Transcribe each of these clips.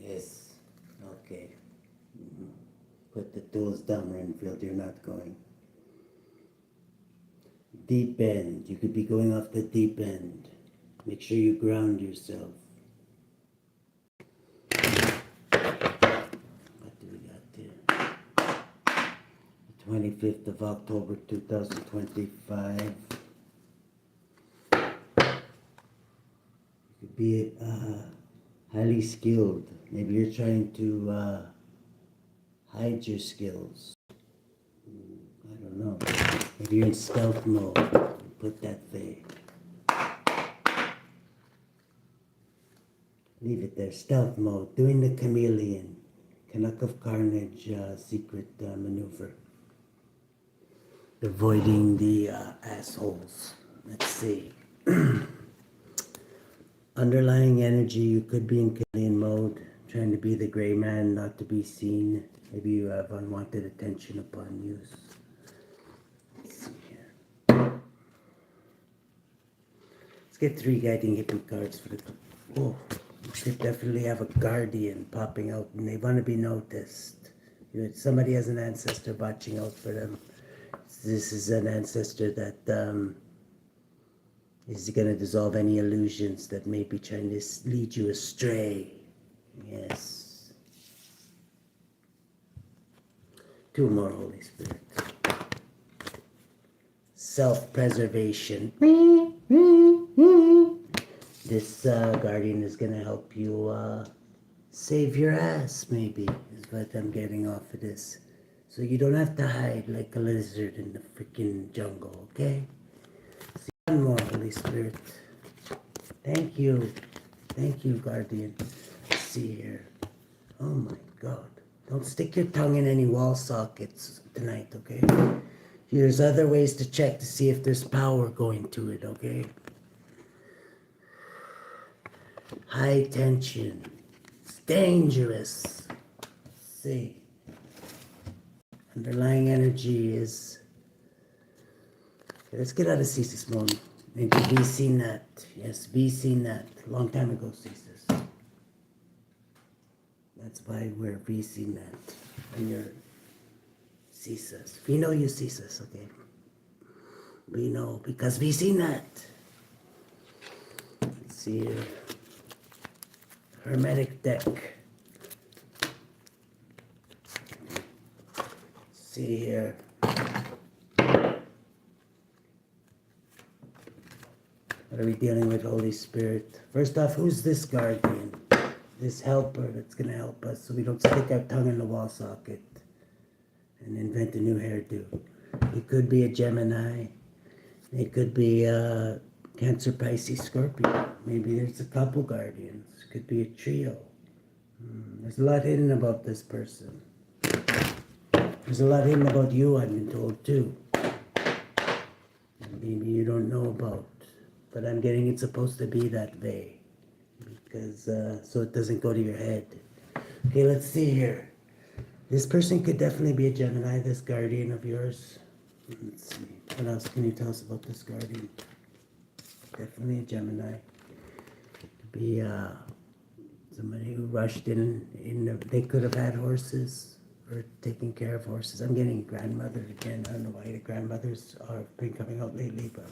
Yes. Okay. Put the tools down, Renfield. You're not going. Deep end. You could be going off the deep end. Make sure you ground yourself. What do we got there? The 25th of October 2025. You could be highly skilled. Maybe you're trying to hide your skills. I don't know. Maybe you're in stealth mode. Put that there. Leave it there. Stealth mode. Doing the chameleon. Canuck of Carnage secret maneuver. Avoiding the assholes. Let's see. Underlying energy. You could be in chameleon mode. Trying to be the gray man, not to be seen. Maybe you have unwanted attention upon use. Let's see here. Let's get 3 guiding hippie cards for the... Oh, you could definitely have a guardian popping out and they want to be noticed. Somebody has an ancestor watching out for them. This is an ancestor that is going to dissolve any illusions that may be trying to lead you astray. Yes. 2 more, Holy Spirit. Self-preservation. This guardian is going to help you save your ass, maybe, is what I'm getting off of this. So you don't have to hide like a lizard in the freaking jungle, okay? See, 1 more, Holy Spirit. Thank you. Thank you, guardian. Let's see here. Oh my God. Don't stick your tongue in any wall sockets tonight, okay? There's other ways to check to see if there's power going to it, okay? High tension. It's dangerous. Let's see. Underlying energy is... Okay, let's get out of Cesis mode. Maybe VC Nat. Yes, VC Nat. Long time ago, Cesis. That's why we're VC Nat. When you're Cesis. We know you Cesis, okay? We know because VC Nat. Let's see here. Hermetic deck. See here. What are we dealing with, Holy Spirit? First off, who's this guardian? This helper that's going to help us so we don't stick our tongue in the wall socket and invent a new hairdo. It could be a Gemini. It could be a Cancer, Pisces, Scorpio. Maybe there's a couple guardians. It could be a trio. There's a lot hidden about this person. There's a lot hidden about you, I've been told, too. Maybe you don't know about. But I'm getting it's supposed to be that way. Because, so it doesn't go to your head. Okay, let's see here. This person could definitely be a Gemini, this guardian of yours. Let's see. What else can you tell us about this guardian? Definitely a Gemini. Could be somebody who rushed in they could have had horses or taking care of horses. I'm getting grandmother again. I don't know why the grandmothers have been coming out lately, but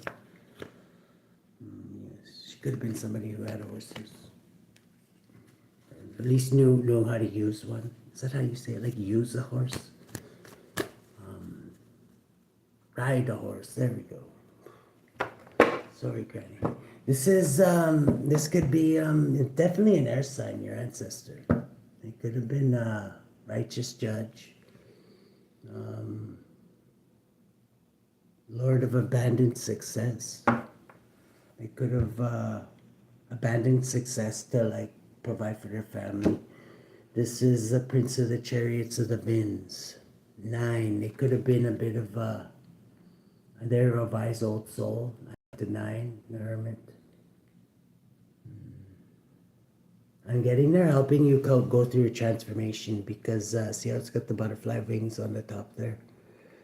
yes, she could have been somebody who had horses. At least knew how to use one. Is that how you say it? Like use a horse? Ride a horse. There we go. Sorry, Granny. This is, this could be definitely an air sign, your ancestor. They could have been a righteous judge. Lord of abandoned success. They could have abandoned success to like provide for their family. This is the Prince of the Chariots of the Winds. 9. They could have been a bit of their revised old soul. The 9, the Hermit. I'm getting there, helping you go through your transformation because see how it's got the butterfly wings on the top there.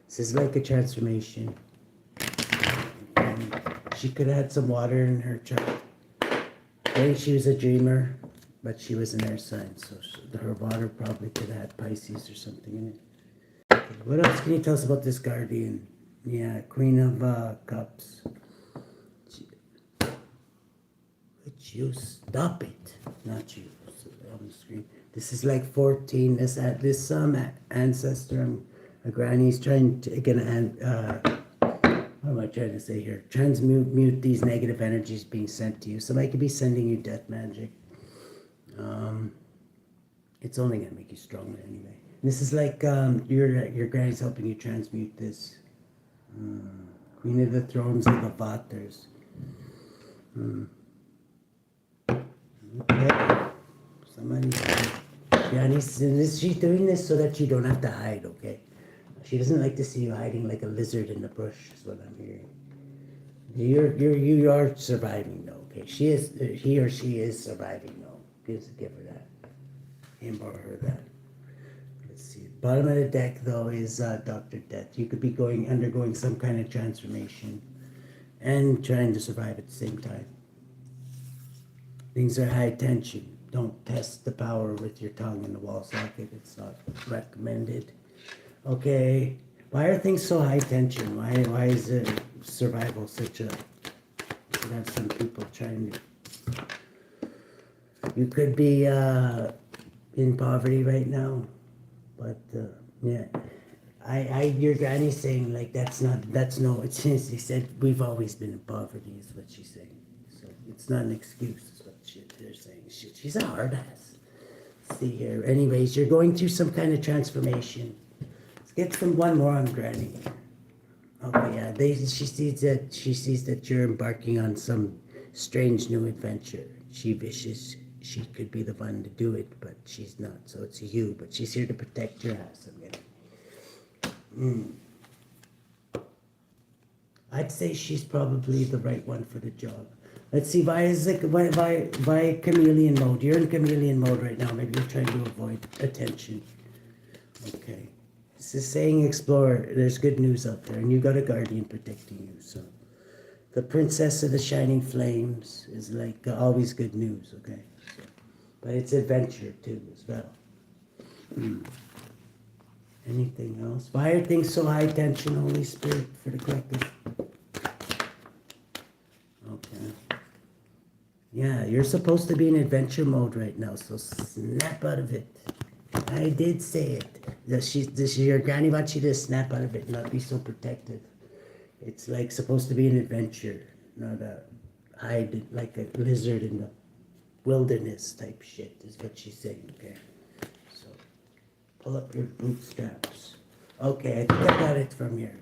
This is like a transformation. And she could have had some water in her chart. I think she was a dreamer. but she was an air sign, so her water probably could have had Pisces or something in it. Okay, what else can you tell us about this guardian? Yeah, Queen of Cups. Would you stop it? Not you on the screen. This is like 14. This ancestor, a granny's trying to what am I trying to say here? Transmute these negative energies being sent to you. Somebody could be sending you death magic. It's only gonna make you stronger anyway. This is like your granny's helping you transmute this. Queen of the Thrones of the Vaters. Okay. Somebody. She's doing this so that you don't have to hide. Okay. She doesn't like to see you hiding like a lizard in the bush. Is what I'm hearing. You are surviving though. Okay. He or she is surviving though. Give her that. Him or her that. Let's see. Bottom of the deck though is Dr. Death. You could be undergoing some kind of transformation and trying to survive at the same time. Things are high tension. Don't test the power with your tongue in the wall socket. It's not recommended. Okay. Why are things so high tension? Why is it survival such a... You have some people trying to... You could be in poverty right now. But, yeah. Your granny's saying, like, he said, we've always been in poverty, is what she's saying. So it's not an excuse, is what they're saying. She's a hard ass. Let's see here. Anyways, you're going through some kind of transformation. Let's get from one more on granny. Okay, yeah. She sees that you're embarking on some strange new adventure. She wishes she could be the one to do it, but she's not. So it's you. But she's here to protect your ass. I'd say she's probably the right one for the job. Let's see, why chameleon mode? You're in chameleon mode right now. Maybe you're trying to avoid attention. Okay. This is saying explore. There's good news out there, and you got a guardian protecting you. So the Princess of the Shining Flames is like always good news, okay? So, but it's adventure too as well. Anything else? Why are things so high tension, Holy Spirit, for the collective? Okay. Yeah, you're supposed to be in adventure mode right now, so snap out of it. I did say it. Your granny wants you to snap out of it, not be so protective. It's like supposed to be an adventure, not a hide like a lizard in the wilderness type shit, is what she's saying, okay? So, pull up your bootstraps. Okay, I think I got it from here,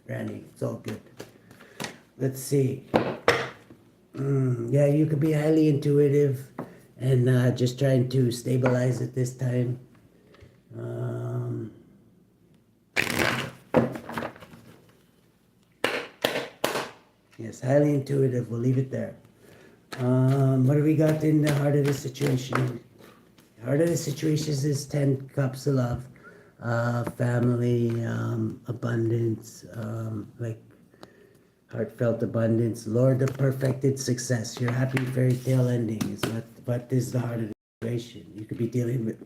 Granny. It's all good. Let's see. Yeah, you could be highly intuitive and just trying to stabilize it this time. Yes, highly intuitive. We'll leave it there. What do we got in the heart of the situation? Heart of the situation is 10 cups of love, family, abundance, like heartfelt abundance, Lord of perfected success. Your happy fairy tale ending is what is the heart of the situation. You could be dealing with,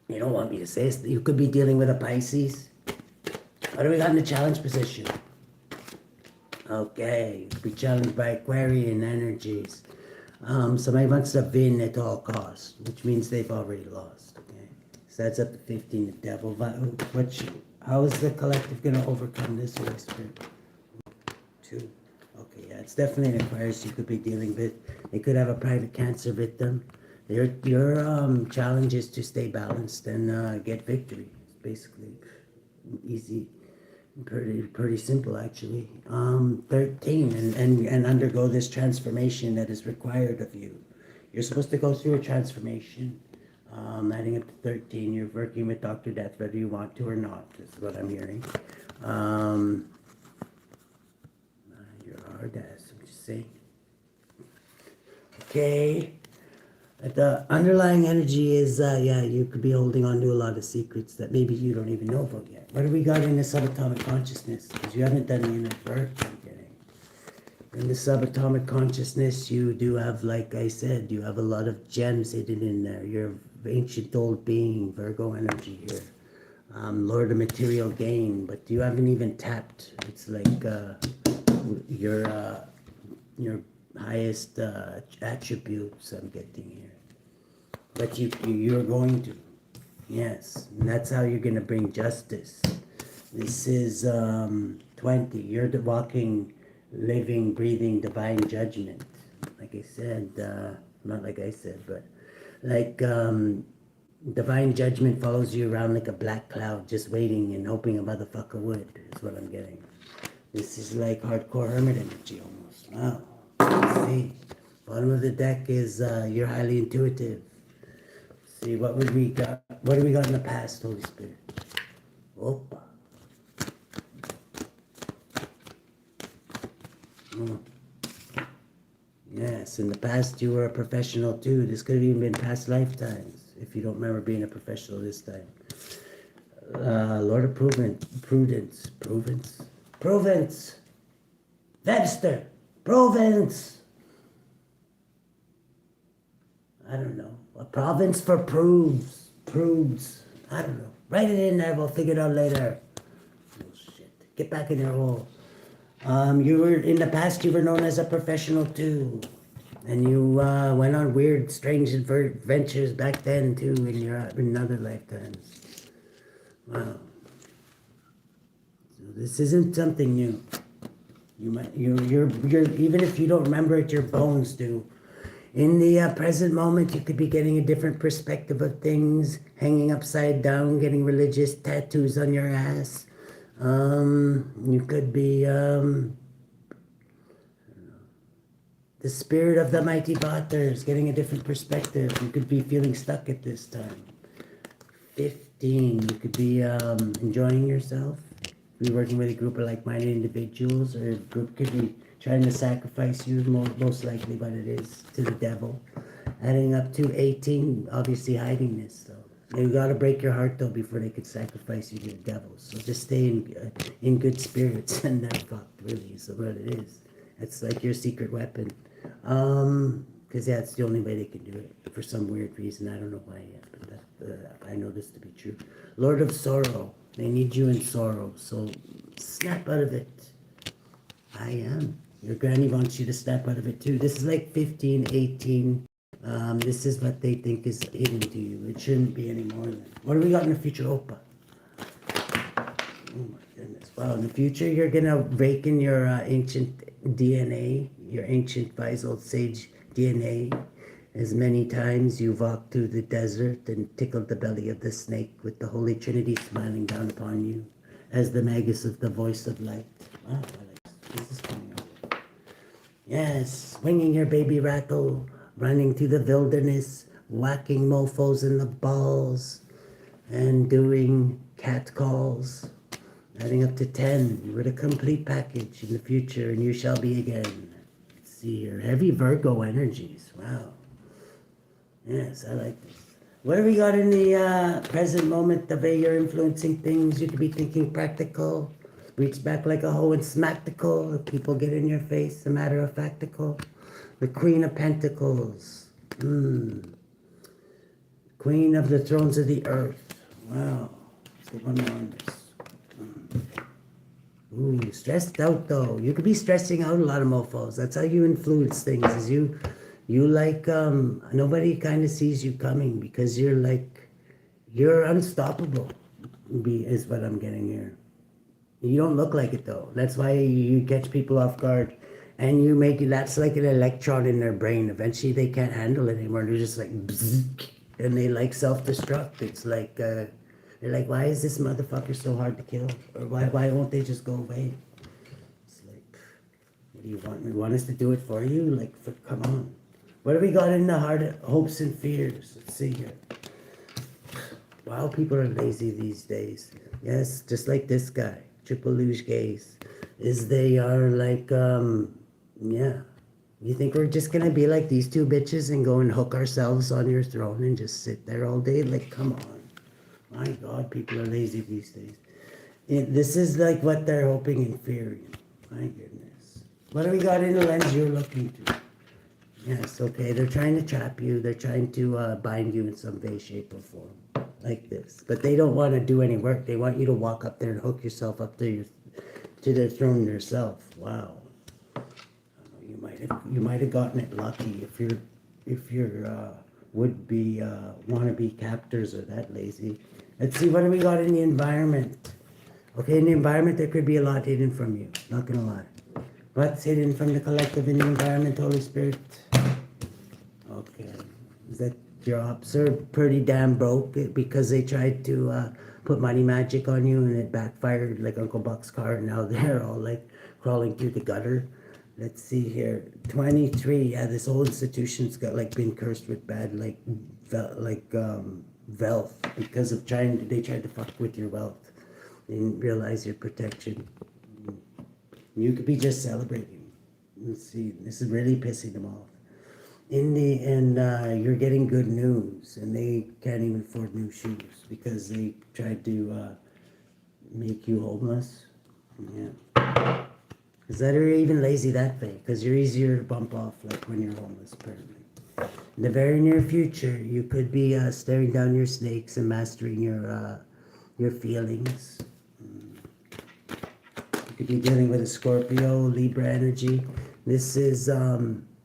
you don't want me to say this, you could be dealing with a Pisces. What do we got in the challenge position? Okay, you could be challenged by Aquarian energies. Somebody wants to win at all costs, which means they've already lost. Okay, so that's up to 15. The devil. How is the collective going to overcome this, Holy Spirit? 2. Okay, yeah, it's definitely an Aquarius you could be dealing with. They could have a private Cancer victim. Your challenge is to stay balanced and get victory. It's basically easy. Pretty simple actually. 13 and undergo this transformation that is required of you. You're supposed to go through a transformation. Adding up to 13, you're working with Dr. Death whether you want to or not, is what I'm hearing. You're hard ass, I'm just saying. Okay. The underlying energy is, yeah, you could be holding on to a lot of secrets that maybe you don't even know about yet. What do we got in the subatomic consciousness? Because you haven't done the inner work I'm getting. In the subatomic consciousness, you do have, like I said, you have a lot of gems hidden in there. You're ancient old being, Virgo energy here. Lord of material gain, but you haven't even tapped. It's like your highest attributes I'm getting here. But you're going to. Yes, and that's how you're going to bring justice. This is 20. You're the walking, living, breathing divine judgment. Like I said, not like I said, but like divine judgment follows you around like a black cloud, just waiting and hoping a motherfucker would, is what I'm getting. This is like hardcore hermit energy almost. Wow. Let's see. Bottom of the deck is you're highly intuitive. See, what would we got? What do we got in the past, Holy Spirit? Opa. Oh. Yes, in the past you were a professional too. This could have even been past lifetimes, if you don't remember being a professional this time. Lord of Prudence. Webster. Provence. I don't know. A province for proves. I don't know. Write it in there. We'll figure it out later. Oh, shit. Get back in your hole. You were, in the past, you were known as a professional too. And you went on weird, strange adventures back then too in other lifetimes. Wow. So this isn't something new. You're even if you don't remember it, your bones do. In the present moment, you could be getting a different perspective of things, hanging upside down, getting religious tattoos on your ass. You could be the spirit of the mighty Bathers, getting a different perspective. You could be feeling stuck at this time. 15, you could be enjoying yourself. Be working with a group of like-minded individuals, or a group could be trying to sacrifice you, most likely what it is, to the devil. Adding up to 18, obviously hiding this, though. You gotta break your heart, though, before they could sacrifice you to the devil. So just stay in good spirits, and they're fucked, really, is what it is. It's like your secret weapon. Because yeah, it's the only way they can do it, for some weird reason. I don't know why yet, but I know this to be true. Lord of Sorrow. They need you in sorrow, so snap out of it. I am. Your granny wants you to snap out of it too. This is like 15, 18. This is what they think is hidden to you. It shouldn't be any more than. What do we got in the future, Opa? Oh my goodness. Well, in the future, you're going to rake in your ancient DNA, your ancient wise old sage DNA. As many times you've walked through the desert and tickled the belly of the snake with the Holy Trinity smiling down upon you as the magus of the voice of light. Wow, this is coming up. Yes, swinging your baby rattle, running through the wilderness, whacking mofos in the balls, and doing cat calls. Adding up to 10, you were the complete package in the future, and you shall be again. Let's see here, heavy Virgo energies, wow. Yes, I like this. What do we got in the present moment, the way you're influencing things? You could be thinking practical, reach back like a hoe and smacktical, if people get in your face, a matter of factical. The Queen of Pentacles. Queen of the Thrones of the Earth. Wow. Let's get one more on this. Ooh, stressed out though. You could be stressing out a lot of mofos. That's how you influence things, is you like, nobody kind of sees you coming because you're unstoppable, is what I'm getting here. You don't look like it though. That's why you catch people off guard, and you make it, that's like an electron in their brain. Eventually they can't handle it anymore. They're just like, bzzz, and they like self-destruct. It's like, they're like, why is this motherfucker so hard to kill? Or why won't they just go away? It's like, what do you want? You want us to do it for you? Like, come on. What have we got in the heart of hopes and fears? Let's see here. Wow, people are lazy these days. Yes, just like this guy, triple luge gaze. They are like, yeah. You think we're just gonna be like these two bitches and go and hook ourselves on your throne and just sit there all day? Like, come on. My God, people are lazy these days. This is like what they're hoping and fearing. My goodness. What do we got in the lens you're looking to? Yes, okay. They're trying to trap you. They're trying to bind you in some way, shape, or form, like this. But they don't want to do any work. They want you to walk up there and hook yourself up to their throne yourself. Wow. You might have gotten it lucky if your would be wannabe captors are that lazy. Let's see, what do we got in the environment? Okay, in the environment there could be a lot hidden from you. Not gonna lie. What's hidden from the collective in the environment, Holy Spirit? Okay. Is that your ops are pretty damn broke because they tried to put money magic on you and it backfired like Uncle Buck's car and now they're all like crawling through the gutter? Let's see here. 23. Yeah, this whole institution's got like been cursed with bad wealth because of they tried to fuck with your wealth. They didn't realize your protection. You could be just celebrating. Let's see, this is really pissing them off. In the end, you're getting good news, and they can't even afford new shoes because they tried to make you homeless. Yeah. Is that or even lazy that way? Because you're easier to bump off like when you're homeless, apparently. In the very near future, you could be staring down your snakes and mastering your feelings. You could be dealing with a Scorpio, Libra energy. This is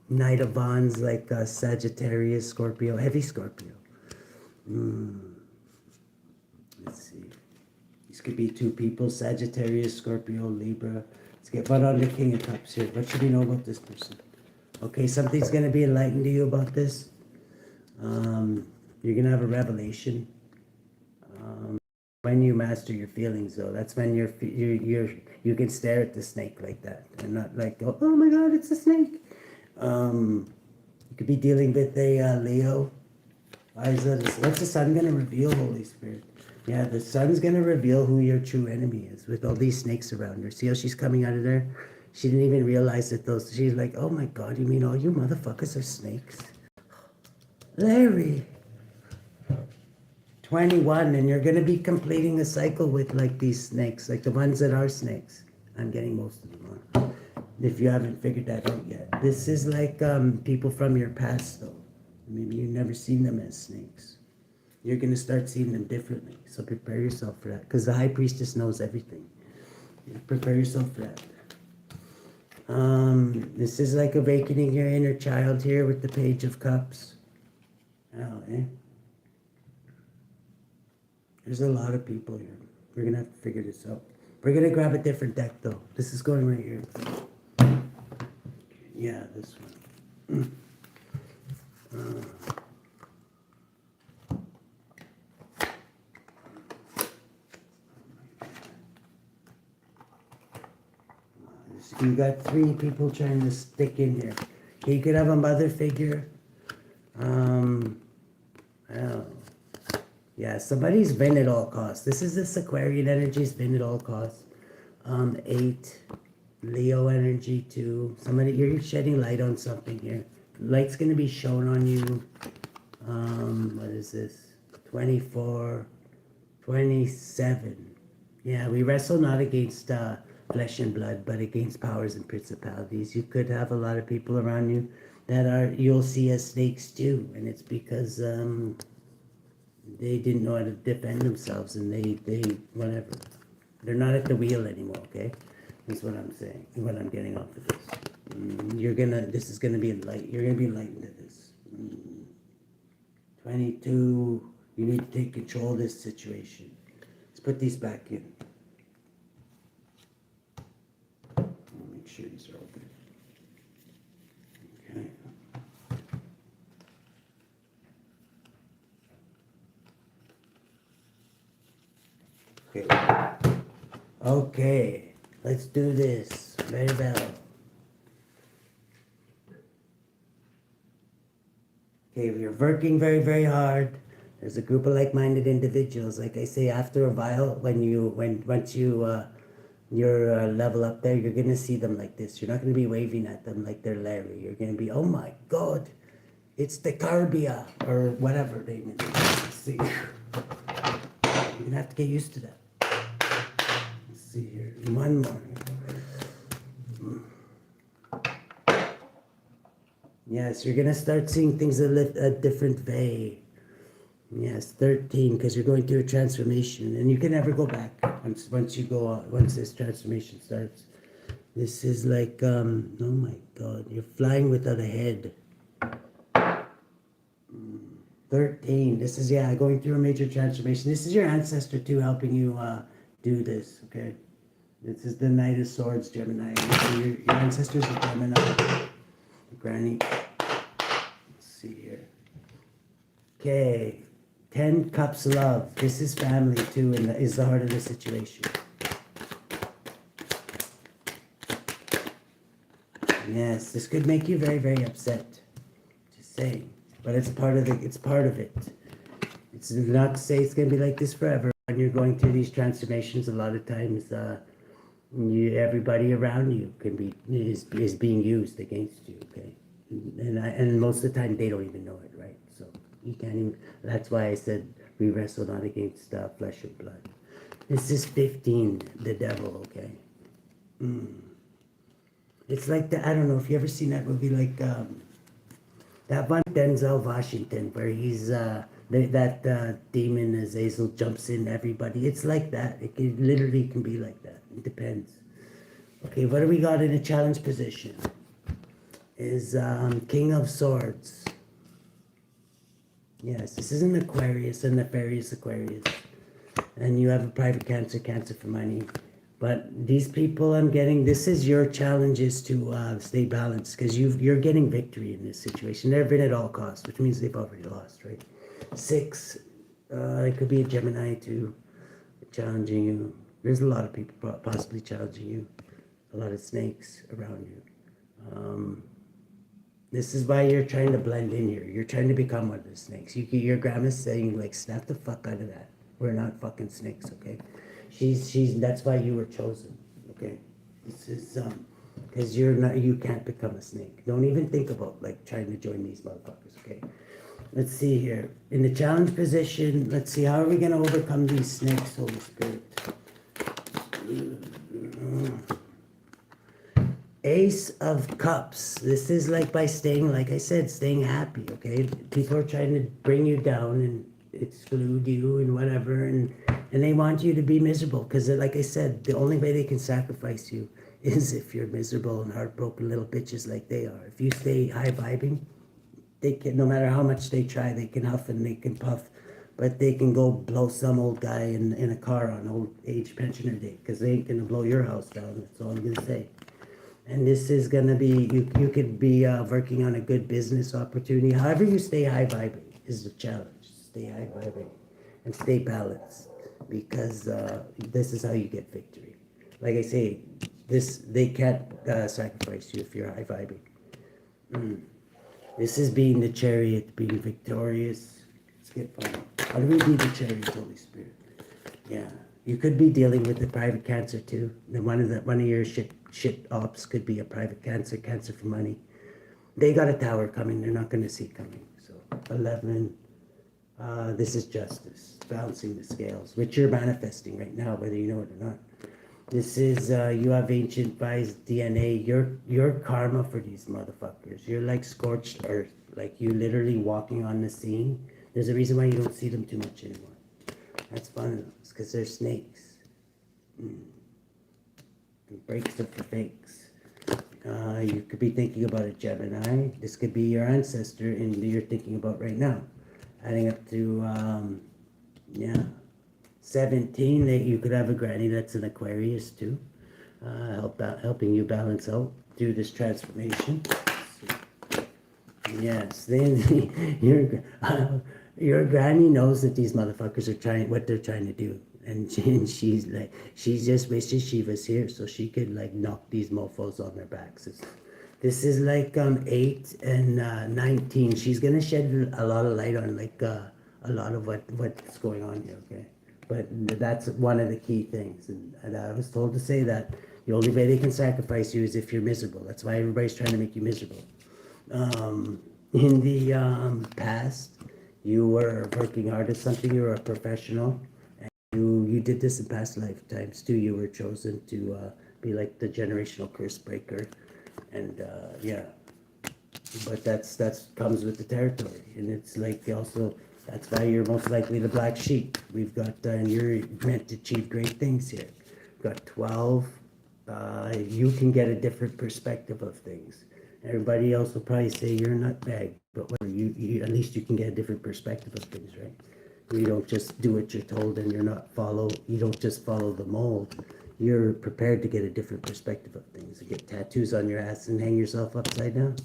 Knight of Wands, like Sagittarius, Scorpio, heavy Scorpio. Let's see. These could be two people, Sagittarius, Scorpio, Libra. Let's get one on the King of Cups here. What should we know about this person? Okay, something's going to be enlightened to you about this. You're going to have a revelation. When you master your feelings, though, that's when you can stare at the snake like that and not like, oh my God, it's a snake. You could be dealing with a Leo. What's the sun going to reveal, Holy Spirit? Yeah, the sun's going to reveal who your true enemy is with all these snakes around her. See how she's coming out of there? She didn't even realize that she's like, oh my God, you mean all you motherfuckers are snakes? Larry. 21, and you're going to be completing a cycle with like these snakes, like the ones that are snakes. I'm getting most of them on. If you haven't figured that out yet. This is like people from your past, though. Maybe you've never seen them as snakes. You're going to start seeing them differently. So prepare yourself for that. Because the High Priestess knows everything. Prepare yourself for that. This is like awakening your inner child here with the Page of Cups. Oh, eh? There's a lot of people here. We're going to have to figure this out. We're going to grab a different deck, though. This is going right here. Yeah, this one. You got three people trying to stick in here. You could have a mother figure. Yeah, somebody's been at all costs. This is this Aquarian energy's been at all costs. 8, Leo energy 2. Somebody, you're shedding light on something here. Light's going to be shown on you. What is this? 24, 27. Yeah, we wrestle not against flesh and blood, but against powers and principalities. You could have a lot of people around you that you'll see as snakes too, and it's because they didn't know how to defend themselves, and they whatever. They're not at the wheel anymore, okay? That's what I'm saying, what I'm getting off of this. This is gonna be enlightened. You're gonna be enlightened to this. 22, you need to take control of this situation. Let's put these back in. Make sure these are open. Okay. Okay, let's do this. Very well. Okay, we're working very, very hard. There's a group of like-minded individuals. Like I say, after a while, once you're level up there, you're gonna see them like this. You're not gonna be waving at them like they're Larry. You're gonna be, oh my God, it's the Carbia or whatever they mean. Let's see. You're gonna have to get used to that. Let's see here. One more. Yes, you're gonna start seeing things a different way. Yes, 13, because you're going through a transformation, and you can never go back once this transformation starts. This is like, oh my God, you're flying without a head. 13, this is, yeah, going through a major transformation. This is your ancestor too helping you do this, okay? This is the Knight of Swords, Gemini. Your ancestors are Gemini. Granny. Let's see here. Okay. 10 cups love. This is family too, and is the heart of the situation. Yes, this could make you very, very upset. Just saying. But it's part of it. It's not to say it's gonna be like this forever. When you're going through these transformations, a lot of times everybody around you is being used against you, okay? And most of the time they don't even know it, right? So you can't even, that's why I said we wrestle not against flesh and blood. This is 15, the devil, okay? It's like I don't know if you ever seen that movie, like that one Denzel Washington, where he's that demon Azazel jumps in everybody. It's like that. It literally can be like that. It depends. Okay, what do we got in a challenge position? Is King of Swords. Yes, this is an Aquarius, a nefarious Aquarius. And you have a private cancer for money. But these people I'm getting, this is your challenge is to stay balanced, because you're getting victory in this situation. They've been at all costs, which means they've already lost, right? 6, it could be a Gemini too, challenging you. There's a lot of people possibly challenging you. A lot of snakes around you. This is why you're trying to blend in here. You're trying to become one of the snakes. Your grandma's saying, like, snap the fuck out of that. We're not fucking snakes, okay? That's why you were chosen, okay? This is, because you can't become a snake. Don't even think about, like, trying to join these motherfuckers, okay? Let's see here. In the challenge position, let's see, how are we going to overcome these snakes, Holy Spirit? Ace of Cups. This is like by staying, like I said, staying happy, okay? People are trying to bring you down and exclude you and whatever, and they want you to be miserable, because like I said, the only way they can sacrifice you is if you're miserable and heartbroken little bitches like they are. If you stay high vibing, they can, no matter how much they try, they can huff and they can puff, but they can go blow some old guy in a car on old age pensioner day, because they ain't gonna blow your house down. That's all I'm gonna say. And this is gonna be, you could be working on a good business opportunity. However you stay high vibing is the challenge. Stay high vibing and stay balanced, because this is how you get victory. Like I say, they can't sacrifice you if you're high vibing. This is being the chariot, being victorious. Let's get fun. How do we be the chariot, Holy Spirit? Yeah, you could be dealing with the private cancer too. Then one of your shit ops could be a private cancer for money. They got a tower coming. They're not going to see coming. So 11. This is justice, balancing the scales, which you're manifesting right now, whether you know it or not. This is you have ancient wise DNA. You're karma for these motherfuckers. You're like scorched earth. Like you literally walking on the scene. There's a reason why you don't see them too much anymore. That's fun. It's because they're snakes. Breaks up the fakes. You could be thinking about a Gemini. This could be your ancestor, and you're thinking about right now. Adding up to 17. That you could have a granny that's an Aquarius too, helping you balance out through this transformation. Yes, then your granny knows that these motherfuckers are trying what they're trying to do, and she's like, she just wishes she was here so she could like knock these mofos on their backs. This is like 8 and 19. She's gonna shed a lot of light on like a lot of what's going on here, okay? But that's one of the key things, and I was told to say that the only way they can sacrifice you is if you're miserable. That's why everybody's trying to make you miserable. In the past, you were working hard at something. You were a professional, and you did this in past lifetimes too. You were chosen to be like the generational curse breaker, and but that's comes with the territory, and it's like also that's why you're most likely the black sheep. We've got and you're meant to achieve great things here. We've got 12. You can get a different perspective of things. Everybody else will probably say you're a nutbag, but whatever, you at least you can get a different perspective of things, right? You don't just do what you're told, and you don't just follow the mold. You're prepared to get a different perspective of things. You get tattoos on your ass and hang yourself upside down.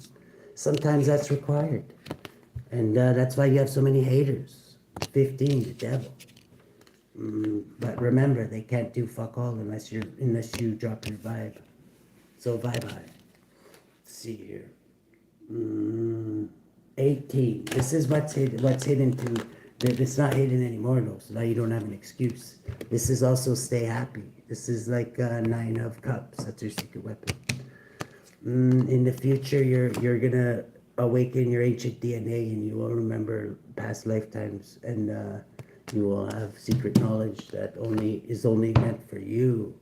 Sometimes that's required. And that's why you have so many haters. 15, the devil. But remember, they can't do fuck all unless you drop your vibe. So vibe high. Let's see here. 18. This is what's hidden too. It's not hidden anymore though, so now you don't have an excuse. This is also stay happy. This is like 9 of cups. That's your secret weapon. In the future, you're gonna awaken your ancient DNA, and you will remember past lifetimes, and you will have secret knowledge that is only meant for you.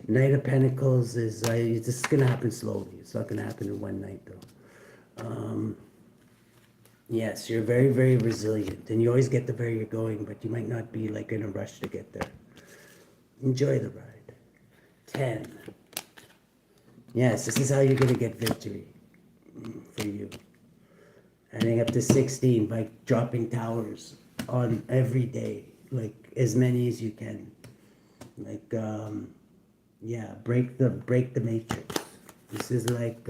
Knight of Pentacles is this is gonna happen slowly. It's not gonna happen in one night though. Yes, you're very, very resilient, and you always get to where you're going, but you might not be like in a rush to get there. Enjoy the ride. 10. Yes, this is how you're gonna get victory for you. Adding up to 16 by dropping towers on every day, like as many as you can. Like yeah, break the matrix. This is like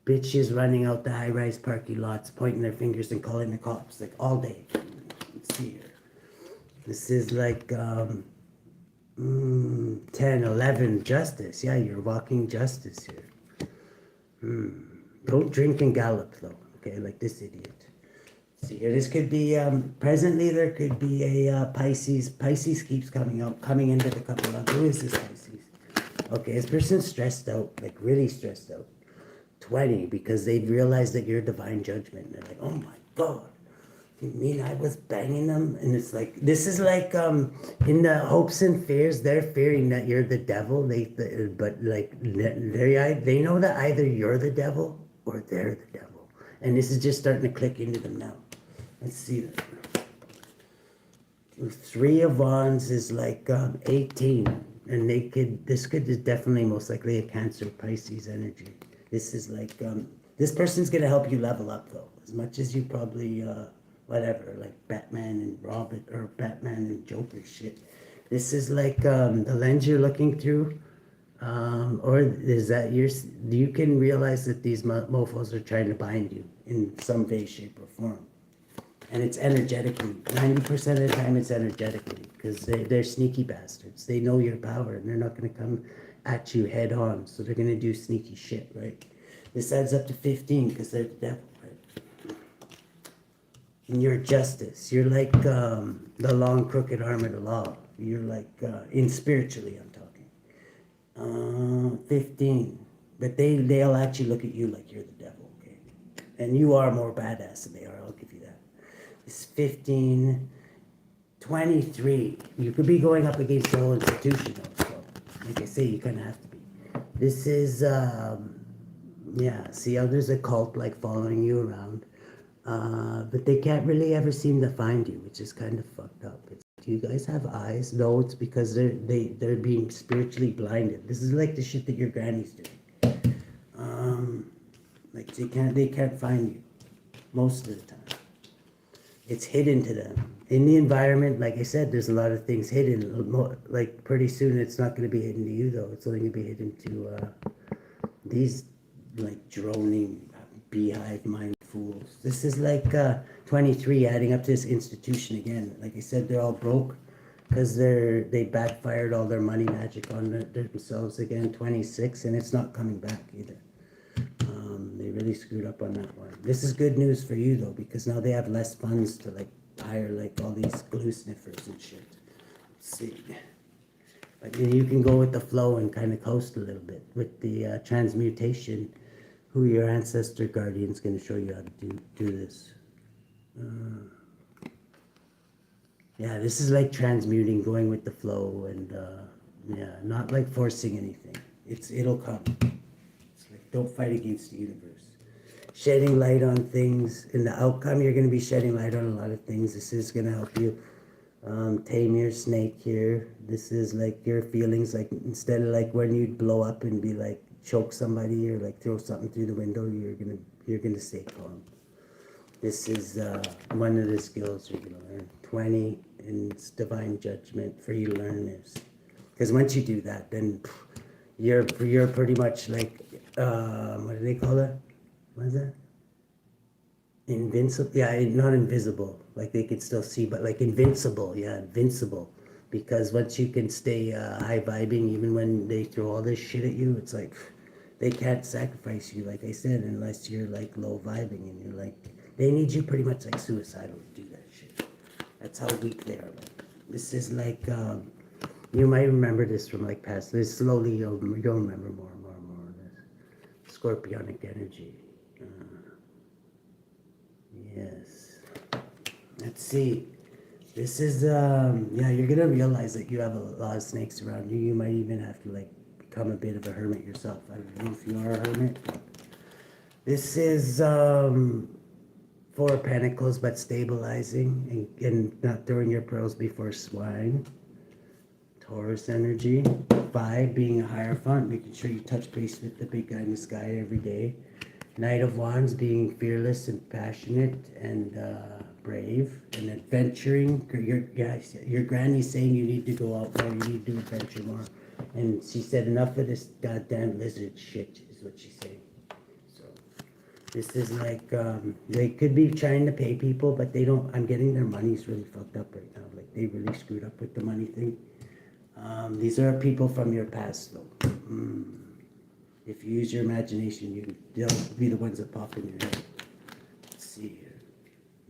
bitches running out the high-rise parking lots, pointing their fingers and calling the cops like all day. Let's see here. This is like 10, 11, justice. Yeah, you're walking justice here. Don't drink and gallop though, okay, like this idiot. See here, this could be, presently there could be a Pisces. Pisces keeps coming into the couple. Who is this Pisces? Okay, this person's stressed out, like really stressed out. 20, because they've realized that you're divine judgment. And they're like, oh my God, you mean I was banging them? And it's like, this is like, in the hopes and fears, they're fearing that you're the devil. But like, they know that either you're the devil or they're the devil. And this is just starting to click into them now. Let's see that. 3 of Wands is like 18. And this could is definitely most likely a Cancer Pisces energy. This is like, this person's gonna help you level up though. As much as you probably, whatever, like Batman and Robin, or Batman and Joker shit. This is like the lens you're looking through, or is that you can realize that these mofos are trying to bind you in some way, shape, or form. And it's energetically, 90% of the time it's energetically, because they're sneaky bastards. They know your power, and they're not gonna come at you head on, so they're gonna do sneaky shit, right? This adds up to 15 because they're the devil, right? And you're justice. You're like the long crooked arm of the law. You're like in spiritually, I'm talking. 15, but they'll actually look at you like you're the devil, okay? And you are more badass than they are. I'll give you that. It's 15, 23. You could be going up against the whole institution, though. So, like I say, you kind of have to be. This is, yeah, see how there's a cult like following you around, but they can't really ever seem to find you, which is kind of fucked up. Do you guys have eyes? No, it's because they're being spiritually blinded. This is like the shit that your granny's doing. Like they can't find you most of the time. It's hidden to them. In the environment, like I said, there's a lot of things hidden. Like pretty soon it's not going to be hidden to you though. It's only going to be hidden to these like droning beehive mind fools. This is like 23 adding up to this institution again. Like I said, they're all broke because they backfired all their money magic on themselves again. 26, and it's not coming back either. They really screwed up on that one. This is good news for you though, because now they have less funds to like hire like all these glue sniffers and shit. Let's see. But you can go with the flow and kind of coast a little bit with the transmutation. Who your ancestor guardian's going to show you how to do this. Yeah, this is like transmuting, going with the flow, and yeah, not like forcing anything. It'll come. It's like don't fight against the universe. shedding light on things. In the outcome, you're going to be shedding light on a lot of things. This is going to help you tame your snake here. This is like your feelings, like instead of like when you blow up and be like choke somebody or like throw something through the window, you're gonna stay calm. This is one of the skills you're gonna learn. 20 and it's divine judgment for you to learn this. Because once you do that, then you're pretty much like what do they call it? What is that? Invincible? Yeah, not invisible. Like they can still see, but like invincible. Yeah, invincible. Because once you can stay high vibing, even when they throw all this shit at you, it's like they can't sacrifice you, like I said, unless you're like low vibing and you're like, they need you pretty much like suicidal to do that shit. That's how weak they are. Like, this is like, you might remember this from like past, this slowly you'll remember more and more and more of this. Scorpionic energy. Yes. Let's see. This is, yeah, you're going to realize that you have a lot of snakes around you. You might even have to, like, become a bit of a hermit yourself. I don't know if you are a hermit. This is, 4 of Pentacles, but stabilizing and not throwing your pearls before swine. Taurus energy. 5, being a Hierophant, making sure you touch base with the big guy in the sky every day. Knight of Wands, being fearless and passionate and brave and adventuring. Your granny's saying you need to go out more, you need to adventure more. And she said, enough of this goddamn lizard shit, is what she's saying. So, this is like, they could be trying to pay people, but they don't, I'm getting their money's really fucked up right now. Like, they really screwed up with the money thing. These are people from your past, though. If you use your imagination, they'll be the ones that pop in your head. Let's see here.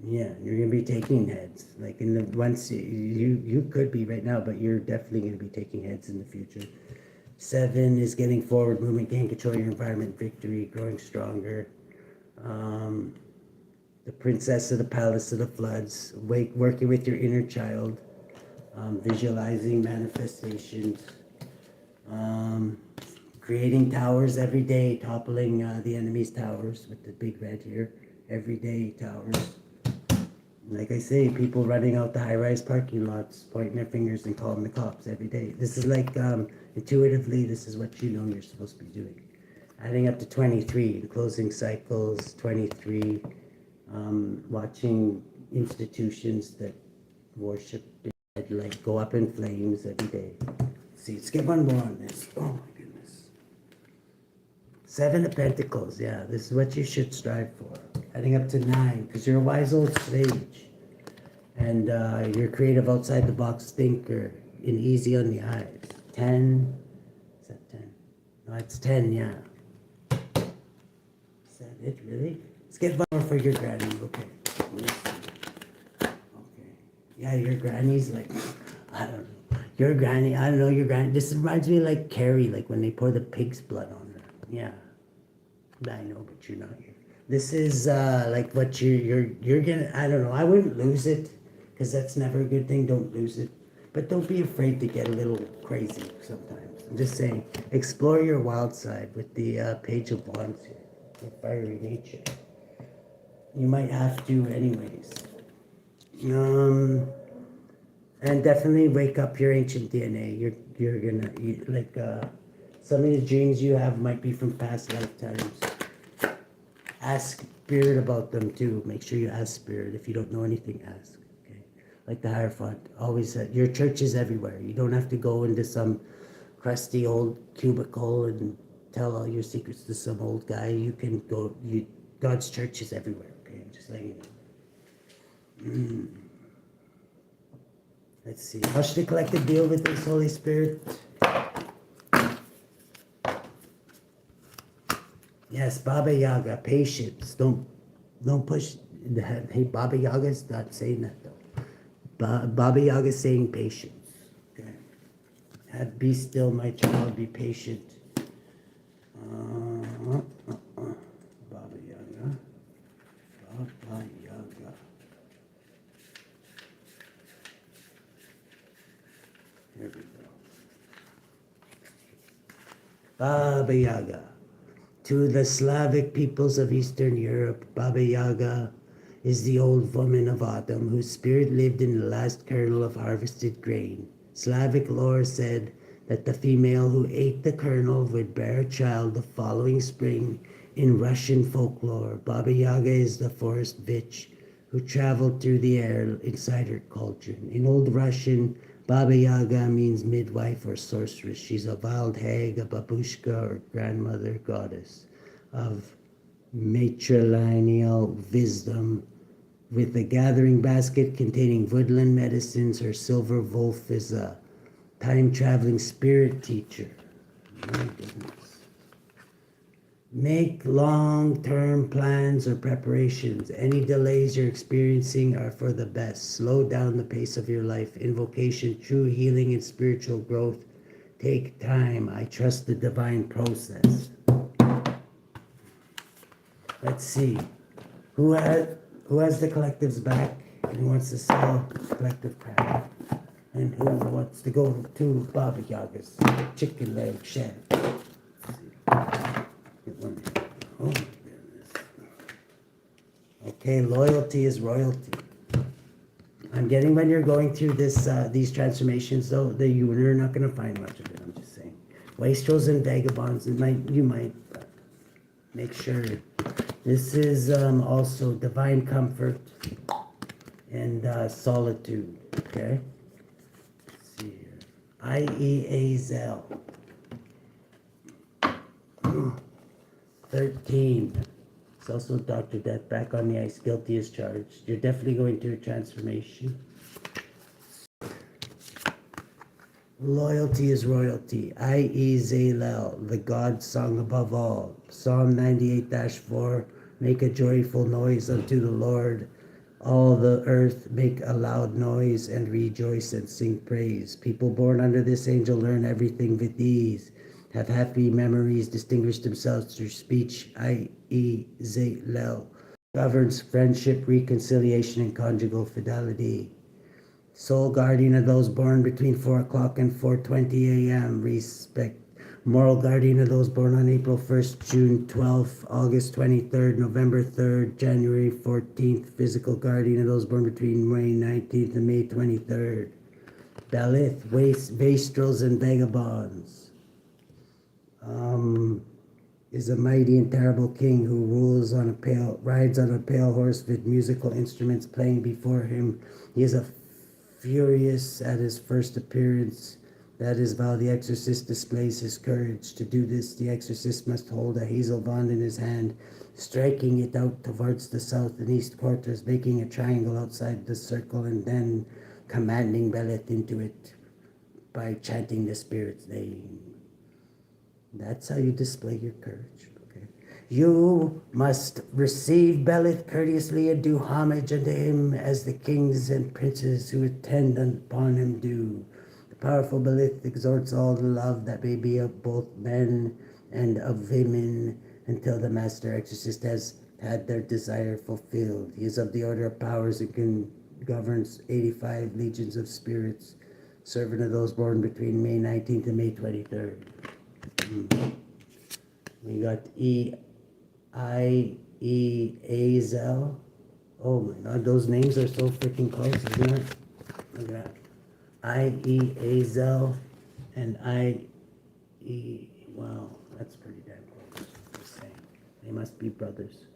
Yeah, you're gonna be taking heads. Like in the once you could be right now, but you're definitely gonna be taking heads in the future. 7 is getting forward movement, gain control of your environment, victory, growing stronger. The Princess of the Palace of the Floods, working with your inner child, visualizing manifestations. Creating towers every day, toppling the enemy's towers with the big red here. Everyday towers. Like I say, people running out the high-rise parking lots, pointing their fingers and calling the cops every day. This is like, intuitively, this is what you know you're supposed to be doing. Adding up to 23, the closing cycles, 23, watching institutions that worship dead, like go up in flames every day. Let's see, let's get one more on this. Oh my goodness. 7 of Pentacles, yeah, this is what you should strive for. Adding up to 9, because you're a wise old sage. And you're creative outside the box thinker and easy on the eyes. 10, is that 10? No, it's 10, yeah. Is that it, really? Let's get one more for your granny, okay. Okay. Yeah, your granny's like, I don't know. Your granny, I don't know, your granny, this reminds me of like Carrie, like when they pour the pig's blood on her. Yeah. I know, but you're not here. This is like what you're gonna, I don't know, I wouldn't lose it, because that's never a good thing, don't lose it. But don't be afraid to get a little crazy sometimes. I'm just saying, explore your wild side with the Page of Wands here, your fiery nature. You might have to anyways. And definitely wake up your ancient DNA. You're gonna, like, some of the dreams you have might be from past lifetimes. Ask Spirit about them too. Make sure you ask Spirit. If you don't know anything, ask. Okay, like the Hierophant always said, your church is everywhere. You don't have to go into some crusty old cubicle and tell all your secrets to some old guy. You can go. God's church is everywhere. Okay, I'm just letting you know. Let's see. How should the collective deal with this, Holy Spirit? Yes, Baba Yaga, patience. Don't push. Hey, Baba Yaga's not saying that though. Baba Yaga's saying patience. Okay. Be still, my child. Be patient. Baba Yaga. Baba Yaga. Here we go. Baba Yaga. To the Slavic peoples of Eastern Europe, Baba Yaga is the old woman of autumn whose spirit lived in the last kernel of harvested grain. Slavic lore said that the female who ate the kernel would bear a child the following spring. In Russian folklore, Baba Yaga is the forest witch who traveled through the air inside her cauldron. In Old Russian, Baba Yaga means midwife or sorceress. She's a wild hag, a babushka or grandmother goddess of matrilineal wisdom. With a gathering basket containing woodland medicines, her silver wolf is a time-traveling spirit teacher. My goodness. Make long-term plans or preparations. Any delays you're experiencing are for the best. Slow down the pace of your life. Invocation, true healing, and spiritual growth take time. I trust the divine process. Let's see. Who has the collective's back and wants to sell collective crap? And who wants to go to Baba Yaga's chicken leg shed? Get one here. Oh my goodness. Okay, loyalty is royalty. I'm getting when you're going through this these transformations though, that you're not gonna find much of it, I'm just saying. Wastrels and vagabonds, you might make sure. This is also divine comfort and solitude, okay? Let's see here. IEAZEL. 13. It's also Dr. Death back on the ice, guilty as charged. You're definitely going through a transformation. Loyalty is royalty. IEZALEL, the God song above all. Psalm 98-4, make a joyful noise unto the Lord. All the earth make a loud noise and rejoice and sing praise. People born under this angel learn everything with ease. Have happy memories, distinguish themselves through speech. IEZALEL governs friendship, reconciliation, and conjugal fidelity. Sole guardian of those born between 4 o'clock and 4:20 a.m. Respect. Moral guardian of those born on April 1st, June 12th, August 23rd, November 3rd, January 14th. Physical guardian of those born between May 19th and May 23rd. BELETH, wastrels, and vagabonds. Is a mighty and terrible king who rides on a pale horse with musical instruments playing before him. He is a furious at his first appearance. That is while the exorcist displays his courage. To do this, the exorcist must hold a hazel wand in his hand, striking it out towards the south and east quarters, making a triangle outside the circle, and then commanding BELETH into it by chanting the spirit's name. That's how you display your courage. Okay. You must receive BELETH courteously and do homage unto him as the kings and princes who attend upon him do. The powerful BELETH exhorts all to love that may be of both men and of women until the master exorcist has had their desire fulfilled. He is of the order of powers and governs 85 legions of spirits, servant of those born between May 19th and May 23rd. We got IEIAZEL. Oh my god, those names are so freaking close, isn't it? Look at that. IEIAZEL and wow, that's pretty damn close. Just saying. They must be brothers.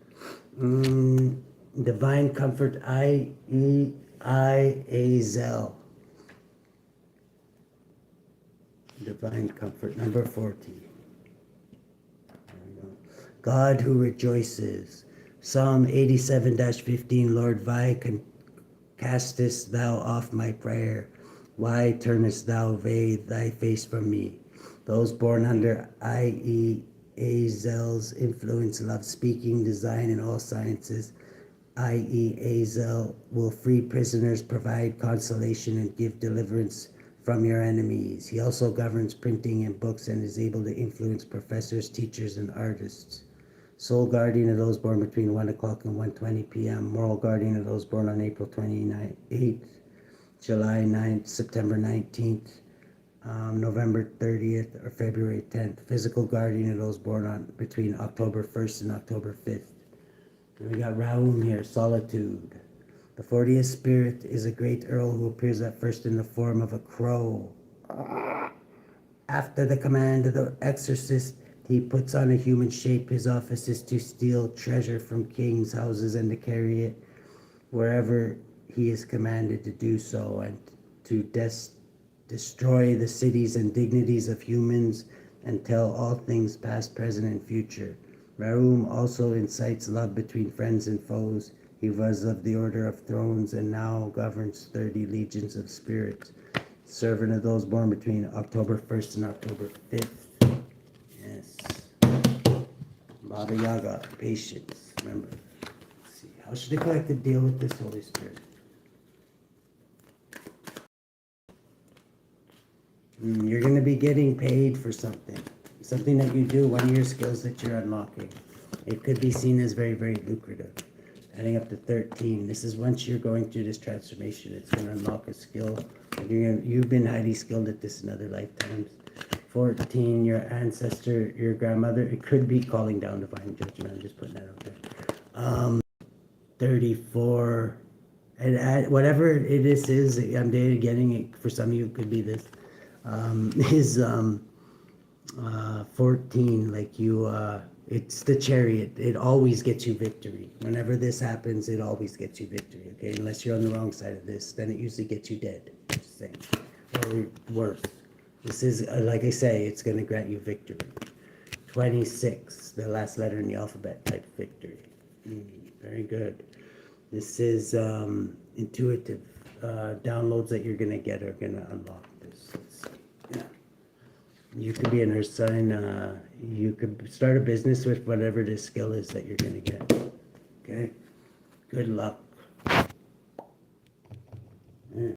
Divine comfort, IEIAZEL. Divine comfort, number 40. God who rejoices. Psalm 87-15. Lord, why castest thou off my prayer? Why turnest thou away thy face from me? Those born under IEAZEL's influence love speaking, design, and all sciences. IEAZEL will free prisoners, provide consolation, and give deliverance from your enemies. He also governs printing and books and is able to influence professors, teachers, and artists. Sole guardian of those born between 1 o'clock and 1:20 p.m. Moral guardian of those born on April 28th, July 9th, September 19th. November 30th or February 10th. Physical guardian of those born on between October 1st and October 5th. And we got Raum here, solitude. The 40th spirit is a great earl who appears at first in the form of a crow. After the command of the exorcist, he puts on a human shape. His office is to steal treasure from kings' houses and to carry it wherever he is commanded to do so, and to destroy the cities and dignities of humans and tell all things past, present, and future. Raum also incites love between friends and foes. He was of the Order of Thrones and now governs 30 legions of spirits. Servant of those born between October 1st and October 5th. Yes. Baba Yaga, patience. Remember. Let's see. How should the collective deal with this Holy Spirit? You're going to be getting paid for something. Something that you do, one of your skills that you're unlocking. It could be seen as very, very lucrative. Adding up to 13. This is once you're going through this transformation, it's going to unlock a skill. You've been highly skilled at this in other lifetimes. 14, your ancestor, your grandmother. It could be calling down divine judgment. I'm just putting that out there. 34, and whatever it is, I'm getting it. For some of you, it could be this. Is 14, like you, it's the chariot. It always gets you victory. Whenever this happens, it always gets you victory, okay? Unless you're on the wrong side of this, then it usually gets you dead, just saying. Or worse. This is, like I say, it's going to grant you victory. 26, the last letter in the alphabet type victory. Very good. This is intuitive. Downloads that you're going to get are going to unlock this. Yeah. You could be a nurse sign. You could start a business with whatever this skill is that you're going to get. Okay? Good luck.